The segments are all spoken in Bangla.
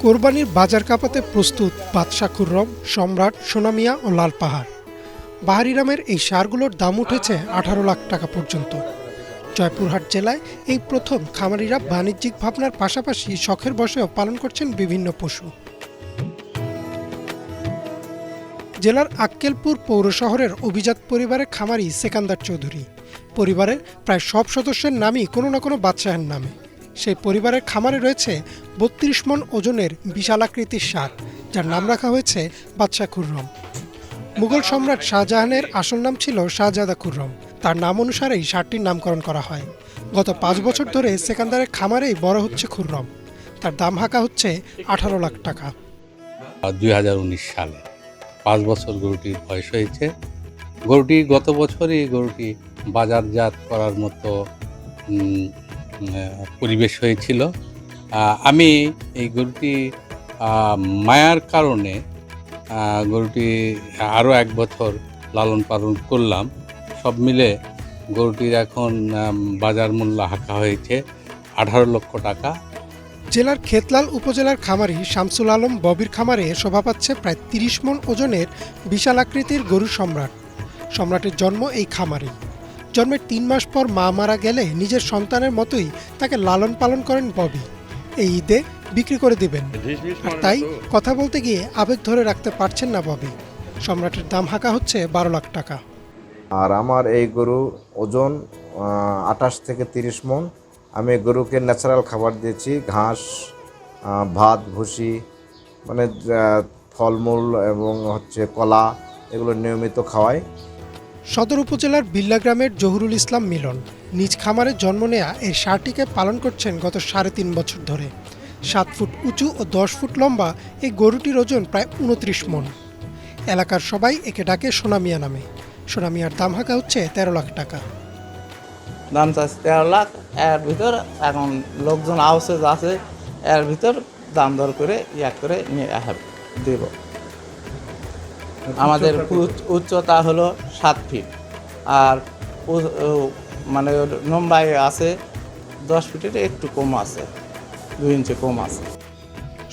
কোরবানির বাজার কাঁপাতে প্রস্তুত বাদশা খুররম, সম্রাট, সোনা মিয়া ও লাল পাহাড়। বাহারিরামের এই ষাঁড়গুলোর দাম উঠেছে 18 লাখ টাকা পর্যন্ত। জয়পুরহাট জেলায় এই প্রথম খামারিরা বাণিজ্যিক ভাবনার পাশাপাশি শখের বশেও পালন করছেন বিভিন্ন পশু। জেলার আক্কেলপুর পৌর শহরের অভিজাত পরিবারের খামারি সেকান্দার চৌধুরী। পরিবারের প্রায় সব সদস্যের নামই কোনো না কোনো বাদশাহের নামে। সেই পরিবারের খামারে রয়েছে 32 মণ ওজনের বিশাল আকৃতির ষাঁড়, যার নাম রাখা হয়েছে বাদশা খুররম। মুঘল সম্রাট শাহজাহানের আসল নাম ছিল শাহজাদা খুররম। তার নাম অনুসারেই ষাঁড়টির নামকরণ করা হয়। গত 5 বছর ধরে সেকান্দারের খামারেই বড় হচ্ছে খুররম। তার দাম হাঁকা হচ্ছে 18 লাখ টাকা। 2019 সালে 5 বছর গরুটির বয়স হয়েছে। গরুটি গত বছরই গরুটি বাজারজাত করার মতো পরিবেশ হয়েছিল। আমি এই গরুটি মায়ার কারণে গরুটি আরও 1 বছর লালন পালন করলাম। সব মিলে গরুটির এখন বাজার মূল্য হাঁকা হয়েছে 18 লক্ষ টাকা। জেলার খেতলাল উপজেলার খামারি শামসুল আলম ববির খামারে শোভা পাচ্ছে প্রায় 30 মণ ওজনের বিশাল আকৃতির গরু সম্রাট। সম্রাটের জন্ম এই খামারে। জন্মের 3 মাস পর মা মারা গেলে নিজের সন্তানের মতোই তাকে লালন পালন করেন ববি। এই ঈদে বিক্রি করে দিবেন, আর তাই কথা বলতে গিয়ে আবেগ ধরে রাখতে পারছেন না ববি। সম্রাটের দাম হাঁকা হচ্ছে 12 লাখ টাকা। আর আমার এই গরু ওজন 28 থেকে 30 মণ। আমি গরুকে ন্যাচারাল খাবার দিয়েছি, ঘাস, ভাত, ভুসি, মানে ফলমূল এবং কলা, এগুলো নিয়মিত খাওয়াই। সদর উপজেলার বিল্লা গ্রামের জহুরুল ইসলাম মিলন নিজ খামারে জন্ম নেয়া এই ষাঁড়টিকে পালন করছেন গত 3.5 বছর ধরে। 7 ফুট উঁচু ও 10 ফুট লম্বা এই গরুটির ওজন প্রায় 29 মণ। এলাকার সবাই একে ডাকে সোনা মিয়া নামে। সোনা মিয়ার দাম হাঁকা হচ্ছে 13 লাখ টাকা। দাম চাচ্ছে 13 লাখ। এর ভিতর এখন লোকজন আউসেজ আছে, এর ভিতর দাম দর করে করে নিয়ে দেব। আমাদের উচ্চতা হলো 7 ফিট, আর মানে লম্বাই আছে 10 ফিটের একটু কম আছে, 2 ইঞ্চি কম আছে।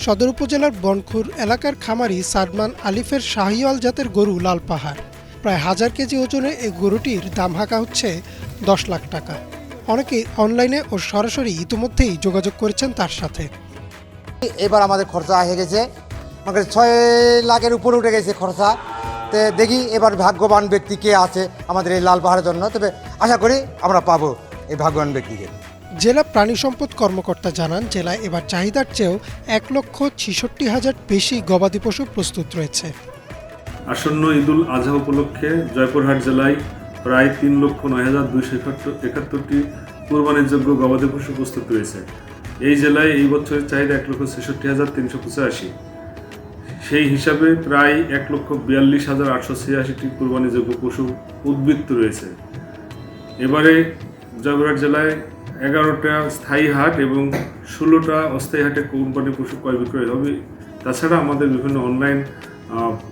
সদর উপজেলার বনখুর এলাকার খামারি সাদমান আলিফের শাহিওয়াল জাতের গরু লাল পাহাড়। প্রায় 1000 কেজি ওজনে এই গরুটির দাম হাঁকা হচ্ছে 10 লাখ টাকা। অনেকেই অনলাইনে ও সরাসরি ইতিমধ্যেই যোগাযোগ করেছেন তার সাথে। এবার আমাদের খরচা হয়ে গেছে, আমাদের 6 লাখের উপরে উঠে গেছে খরচা। তো দেখি এবার ভাগ্যবান ব্যক্তি কে আছে আমাদের এই লাল পাহাড়ের জন্য, তবে আশা করি আমরা পাবো এই ভাগ্যবান ব্যক্তিকে। জেলা প্রাণী সম্পদ কর্মকর্তা জানান, জেলায় এবার চাহিদার চেয়েও 1,66,000 বেশি গবাদি পশু প্রস্তুত রয়েছে। আসন্ন ঈদুল আজহা উপলক্ষে জয়পুরহাট জেলায় প্রায় 3,09,271টি কোরবানিযোগ্য গবাদি পশু প্রস্তুত রয়েছে। এই জেলায় এই বছরের চাহিদা 1,66,385। সেই হিসাবে প্রায় 1,42,886টি কোরবানিযোগ্য পশু উদ্বৃত্ত রয়েছে। এবারে জয়পুরহাট জেলায় 11টা স্থায়ী হাট এবং 16টা অস্থায়ী হাটে কোরবানি পশু ক্রয় বিক্রয় হবে। তাছাড়া আমাদের বিভিন্ন অনলাইন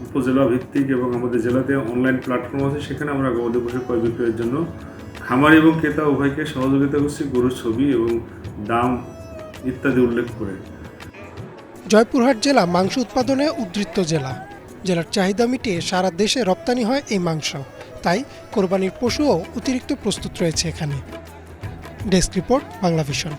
উপজেলা ভিত্তিক এবং আমাদের জেলাতে অনলাইন প্ল্যাটফর্ম আছে, সেখানে আমরা গবাদি পশু ক্রয় বিক্রয়ের জন্য খামারি এবং ক্রেতা উভয়কে সহযোগিতা করছি গরুর ছবি এবং দাম ইত্যাদি উল্লেখ করে। জয়পুরহাট জেলা মাংস উৎপাদনে উদ্বৃত্ত জেলা। জেলার চাহিদা মিটিয়ে সারা দেশে রপ্তানি হয় এই মাংস, তাই কোরবানির পশুও অতিরিক্ত প্রস্তুত রয়েছে এখানে। Desk report, Bangla vision.